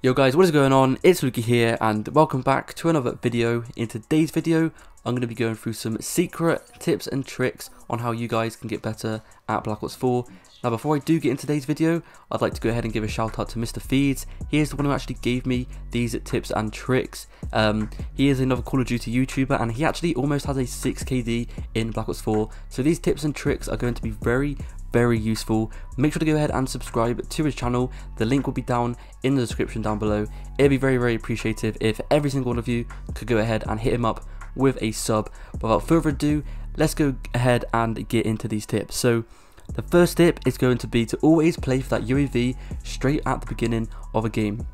Yo guys, what is going on? It's Luki here and welcome back to another video. In today's video, I'm going to be going through some secret tips and tricks on how you guys can get better at Black Ops 4. Now before I do get into today's video, I'd like to go ahead and give a shout out to Mr. Feeds. He is the one who actually gave me these tips and tricks. He is another Call of Duty YouTuber and he actually almost has a 6 KD in Black Ops 4. So these tips and tricks are going to be very useful. Make sure to go ahead and subscribe to his channel. The link will be down in the description down below. It'd be very appreciative if every single one of you could go ahead and hit him up with a sub. But without further ado, let's go ahead and get into these tips. So the first tip is going to be to always play for that UAV straight at the beginning of a game.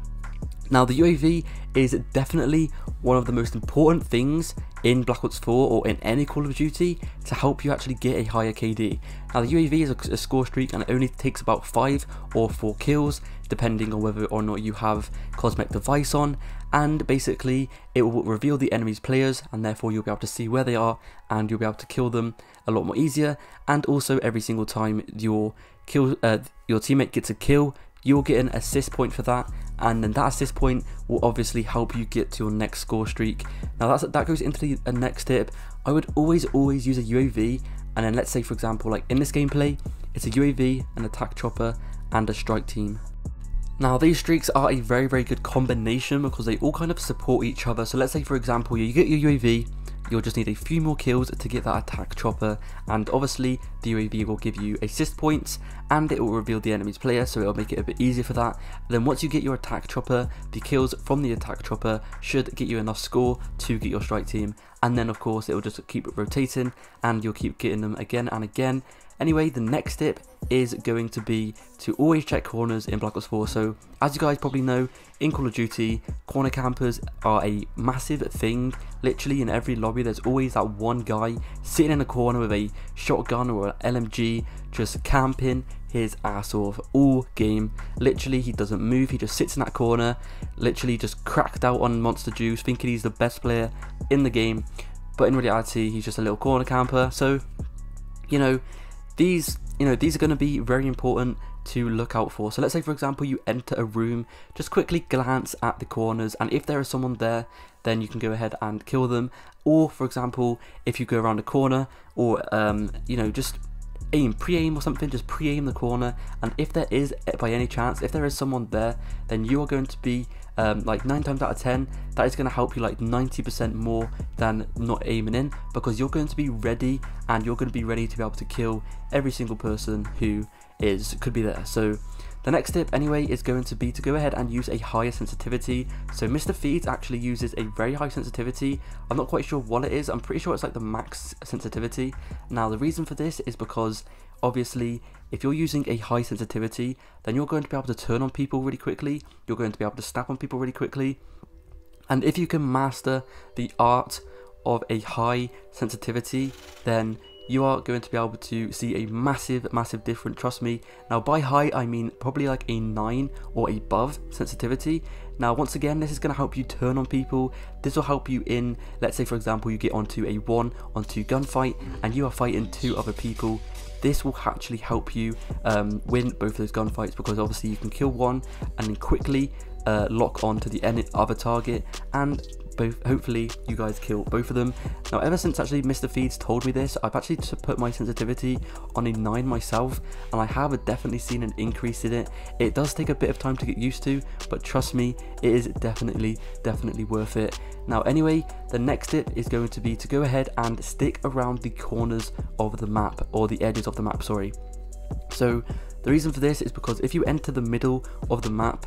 Now the UAV is definitely one of the most important things in Black Ops 4 or in any Call of Duty to help you actually get a higher KD. Now the UAV is a score streak and it only takes about 5 or 4 kills depending on whether or not you have cosmetic device on, and basically it will reveal the enemy's players and therefore you'll be able to see where they are and you'll be able to kill them a lot more easier. And also every single time your teammate gets a kill, you'll get an assist point for that, and then that assist point will obviously help you get to your next score streak. Now that goes into the next tip. I would always use a UAV, and then let's say for example like in this gameplay it's a UAV, an attack chopper and a strike team. Now these streaks are a very good combination because they all kind of support each other. So let's say for example you get your UAV, you'll just need a few more kills to get that attack chopper, and obviously the UAV will give you assist points and it will reveal the enemy's player, so it'll make it a bit easier for that. Then once you get your attack chopper, the kills from the attack chopper should get you enough score to get your strike team, and then of course it will just keep rotating and you'll keep getting them again and again. Anyway, the next tip is going to be to always check corners in Black Ops 4. So as you guys probably know, in Call of Duty, corner campers are a massive thing. Literally in every lobby there's always that one guy sitting in a corner with a shotgun or an LMG just camping his ass off all game. Literally he doesn't move, he just sits in that corner, literally just cracked out on Monster Juice thinking he's the best player in the game, but in reality he's just a little corner camper. So these are going to be very important to look out for. So let's say for example you enter a room, just quickly glance at the corners, and if there is someone there then you can go ahead and kill them. Or for example if you go around a corner or just pre-aim or something, just pre-aim the corner, and if there is by any chance, if there is someone there, then you are going to be like 9 times out of 10 that is going to help you like 90% more than not aiming in, because you're going to be ready and you're going to be ready to be able to kill every single person who could be there. So the next tip anyway is going to be to go ahead and use a higher sensitivity. So Mr. Feeds actually uses a very high sensitivity. I'm not quite sure what it is. I'm pretty sure it's like the max sensitivity. Now the reason for this is because obviously if you're using a high sensitivity then you're going to be able to turn on people really quickly, you're going to be able to snap on people really quickly, and if you can master the art of a high sensitivity then you are going to be able to see a massive difference, trust me. Now by high I mean probably like a 9 or above sensitivity. Now once again this is going to help you turn on people. This will help you in, let's say for example you get onto a 1-on-2 gunfight and you are fighting 2 other people. This will actually help you win both of those gunfights, because obviously you can kill one and then quickly lock on to the other target, and hopefully you guys kill both of them. Now ever since actually Mr. Feeds told me this, I've actually just put my sensitivity on a 9 myself, and I have definitely seen an increase in it. It does take a bit of time to get used to, but trust me, it is definitely worth it. Now anyway, the next tip is going to be to go ahead and stick around the corners of the map, or the edges of the map, sorry. So the reason for this is because if you enter the middle of the map,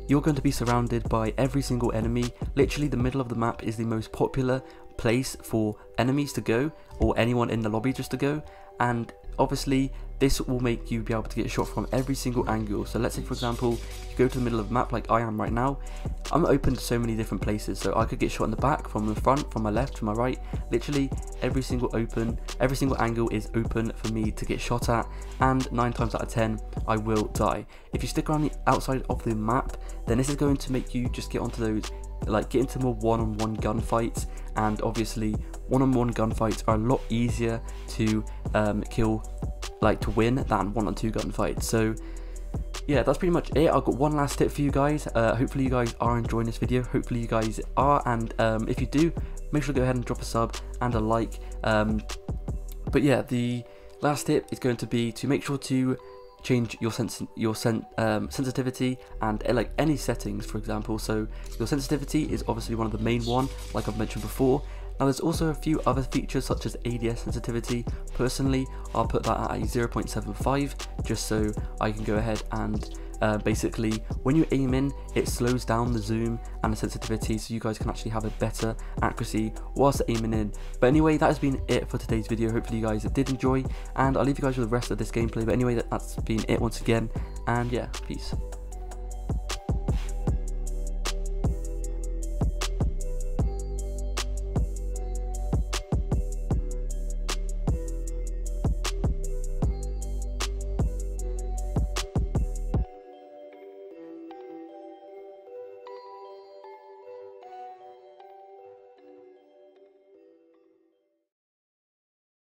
you're going to be surrounded by every single enemy. Literally the middle of the map is the most popular place for enemies to go, or anyone in the lobby just to go, and obviously this will make you be able to get shot from every single angle. So let's say for example you go to the middle of the map like I am right now. I'm open to so many different places, so I could get shot in the back, from the front, from my left, from my right. Literally every single angle is open for me to get shot at, and 9 times out of 10 I will die. If you stick around the outside of the map, then this is going to make you just get onto those, like get into more one-on-one gunfights, and obviously one-on-one gunfights are a lot easier to kill, like to win, than 1-on-2 gunfights. So yeah, that's pretty much it. I've got one last tip for you guys. Hopefully you guys are enjoying this video. Hopefully you guys are, and if you do, make sure to go ahead and drop a sub and a like. But yeah, the last tip is going to be to make sure to change your sensitivity and like any settings, for example. So your sensitivity is obviously one of the main one, like I've mentioned before. Now there's also a few other features such as ADS sensitivity. Personally, I'll put that at a 0.75 just so I can go ahead and basically when you aim in, it slows down the zoom and the sensitivity so you guys can actually have a better accuracy whilst aiming in. But anyway, that has been it for today's video. Hopefully you guys did enjoy, and I'll leave you guys with the rest of this gameplay. But anyway, that's been it once again, and yeah, peace.